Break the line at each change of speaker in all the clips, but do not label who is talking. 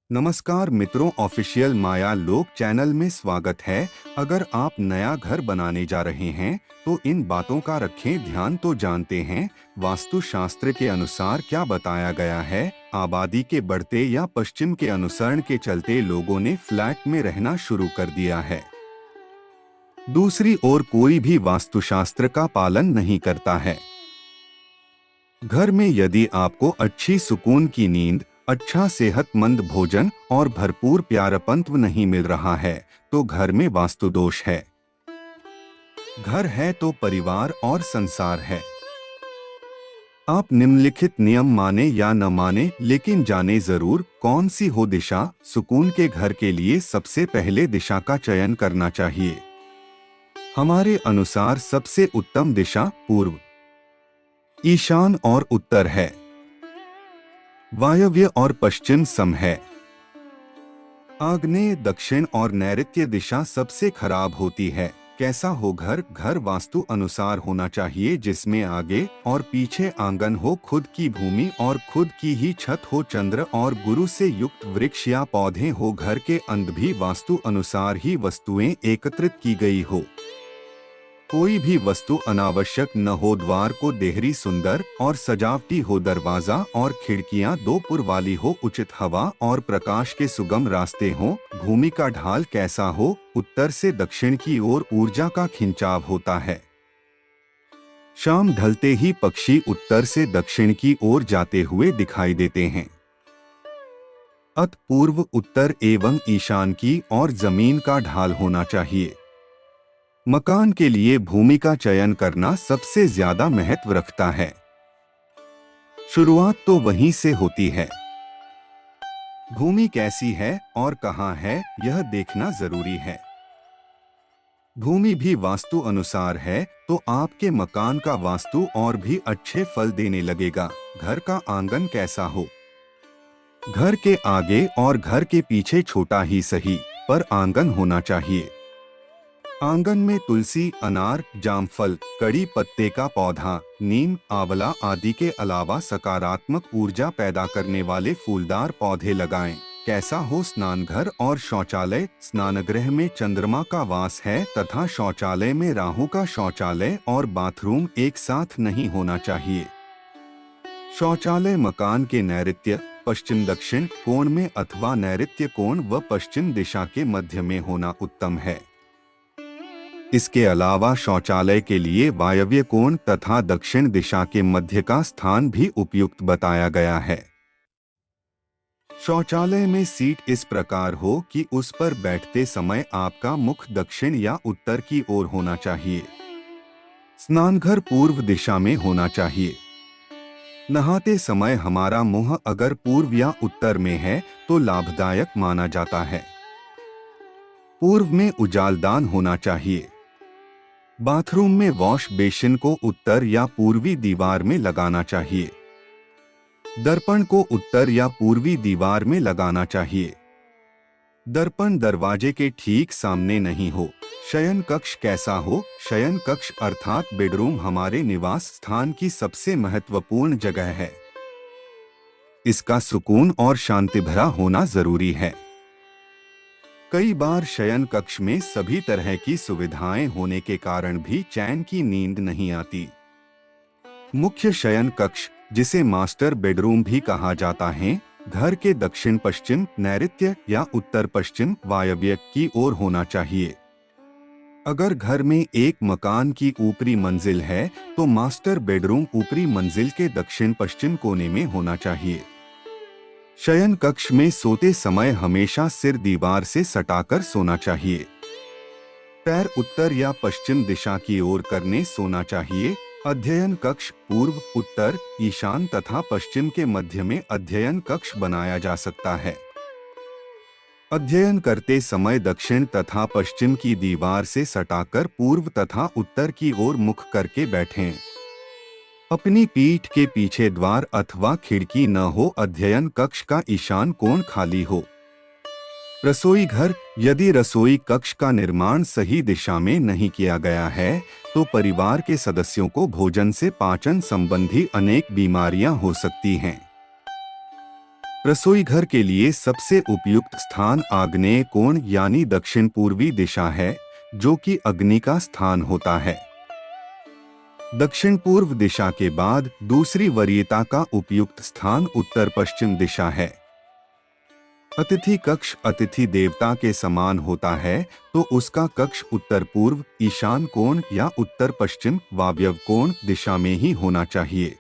नमस्कार मित्रों, ऑफिशियल माया लोक चैनल में स्वागत है। अगर आप नया घर बनाने जा रहे हैं तो इन बातों का रखें ध्यान। तो जानते हैं वास्तुशास्त्र के अनुसार क्या बताया गया है। आबादी के बढ़ते या पश्चिम के अनुसरण के चलते लोगों ने फ्लैट में रहना शुरू कर दिया है। दूसरी ओर कोई भी वास्तुशास्त्र का पालन नहीं करता है। घर में यदि आपको अच्छी सुकून की नींद, अच्छा सेहतमंद भोजन और भरपूर प्यारपंत नहीं मिल रहा है तो घर में वास्तु दोष है। घर है तो परिवार और संसार है। आप निम्नलिखित नियम माने या न माने, लेकिन जाने जरूर कौन सी हो दिशा। सुकून के घर के लिए सबसे पहले दिशा का चयन करना चाहिए। हमारे अनुसार सबसे उत्तम दिशा पूर्व, ईशान और उत्तर है। वायव्य और पश्चिम सम है। आग्नेय, दक्षिण और नैऋत्य दिशा सबसे खराब होती है। कैसा हो घर? घर वास्तु अनुसार होना चाहिए जिसमें आगे और पीछे आंगन हो, खुद की भूमि और खुद की ही छत हो, चंद्र और गुरु से युक्त वृक्ष या पौधे हो। घर के अंदर भी वास्तु अनुसार ही वस्तुएं एकत्रित की गई हो। कोई भी वस्तु अनावश्यक न हो। द्वार को देहरी सुंदर और सजावटी हो। दरवाजा और खिड़कियां दो पुर वाली हो। उचित हवा और प्रकाश के सुगम रास्ते हों। भूमि का ढाल कैसा हो? उत्तर से दक्षिण की ओर ऊर्जा का खिंचाव होता है। शाम ढलते ही पक्षी उत्तर से दक्षिण की ओर जाते हुए दिखाई देते हैं। अत पूर्व, उत्तर एवं ईशान की और जमीन का ढाल होना चाहिए। मकान के लिए भूमि का चयन करना सबसे ज्यादा महत्व रखता है। शुरुआत तो वहीं से होती है। भूमि कैसी है और कहाँ है यह देखना जरूरी है। भूमि भी वास्तु अनुसार है तो आपके मकान का वास्तु और भी अच्छे फल देने लगेगा। घर का आंगन कैसा हो? घर के आगे और घर के पीछे छोटा ही सही पर आंगन होना चाहिए। आंगन में तुलसी, अनार, जामफल, कड़ी पत्ते का पौधा, नीम, आंवला आदि के अलावा सकारात्मक ऊर्जा पैदा करने वाले फूलदार पौधे लगाएं। कैसा हो स्नानघर और शौचालय? स्नानगृह में चंद्रमा का वास है तथा शौचालय में राहु का। शौचालय और बाथरूम एक साथ नहीं होना चाहिए। शौचालय मकान के नैऋत्य, पश्चिम, दक्षिण कोण में अथवा नैऋत्य कोण व पश्चिम दिशा के मध्य में होना उत्तम है। इसके अलावा शौचालय के लिए वायव्य कोण तथा दक्षिण दिशा के मध्य का स्थान भी उपयुक्त बताया गया है। शौचालय में सीट इस प्रकार हो कि उस पर बैठते समय आपका मुख दक्षिण या उत्तर की ओर होना चाहिए। स्नानघर पूर्व दिशा में होना चाहिए। नहाते समय हमारा मुंह अगर पूर्व या उत्तर में है तो लाभदायक माना जाता है। पूर्व में उजालदान होना चाहिए। बाथरूम में वॉश बेसिन को उत्तर या पूर्वी दीवार में लगाना चाहिए। दर्पण को उत्तर या पूर्वी दीवार में लगाना चाहिए। दर्पण दरवाजे के ठीक सामने नहीं हो। शयन कक्ष कैसा हो? शयन कक्ष अर्थात बेडरूम हमारे निवास स्थान की सबसे महत्वपूर्ण जगह है। इसका सुकून और शांति भरा होना जरूरी है। कई बार शयन कक्ष में सभी तरह की सुविधाएं होने के कारण भी चैन की नींद नहीं आती। मुख्य शयन कक्ष, जिसे मास्टर बेडरूम भी कहा जाता है, घर के दक्षिण पश्चिम, नैऋत्य या उत्तर पश्चिम, वायव्य की ओर होना चाहिए। अगर घर में एक मकान की ऊपरी मंजिल है तो मास्टर बेडरूम ऊपरी मंजिल के दक्षिण पश्चिम कोने में होना चाहिए। शयन कक्ष में सोते समय हमेशा सिर दीवार से सटाकर सोना चाहिए। पैर उत्तर या पश्चिम दिशा की ओर करने सोना चाहिए। अध्ययन कक्ष पूर्व, उत्तर, ईशान तथा पश्चिम के मध्य में अध्ययन कक्ष बनाया जा सकता है। अध्ययन करते समय दक्षिण तथा पश्चिम की दीवार से सटाकर पूर्व तथा उत्तर की ओर मुख करके बैठें। अपनी पीठ के पीछे द्वार अथवा खिड़की न हो। अध्ययन कक्ष का ईशान कोण खाली हो। रसोई घर, यदि रसोई कक्ष का निर्माण सही दिशा में नहीं किया गया है तो परिवार के सदस्यों को भोजन से पाचन संबंधी अनेक बीमारियां हो सकती हैं। रसोई घर के लिए सबसे उपयुक्त स्थान आग्नेय कोण यानी दक्षिण पूर्वी दिशा है, जो कि अग्नि का स्थान होता है। दक्षिण पूर्व दिशा के बाद दूसरी वरीयता का उपयुक्त स्थान उत्तर पश्चिम दिशा है। अतिथि कक्ष अतिथि देवता के समान होता है, तो उसका कक्ष उत्तर पूर्व, ईशान कोण या उत्तर पश्चिम, वायव्य कोण दिशा में ही होना चाहिए।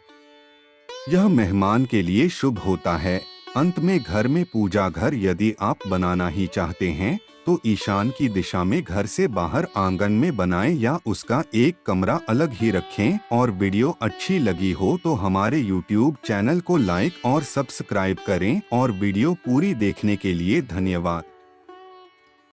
यह मेहमान के लिए शुभ होता है। अंत में घर में पूजा घर यदि आप बनाना ही चाहते हैं तो ईशान की दिशा में घर से बाहर आंगन में बनाएं या उसका एक कमरा अलग ही रखें। और वीडियो अच्छी लगी हो तो हमारे YouTube चैनल को लाइक और सब्सक्राइब करें और वीडियो पूरी देखने के लिए धन्यवाद।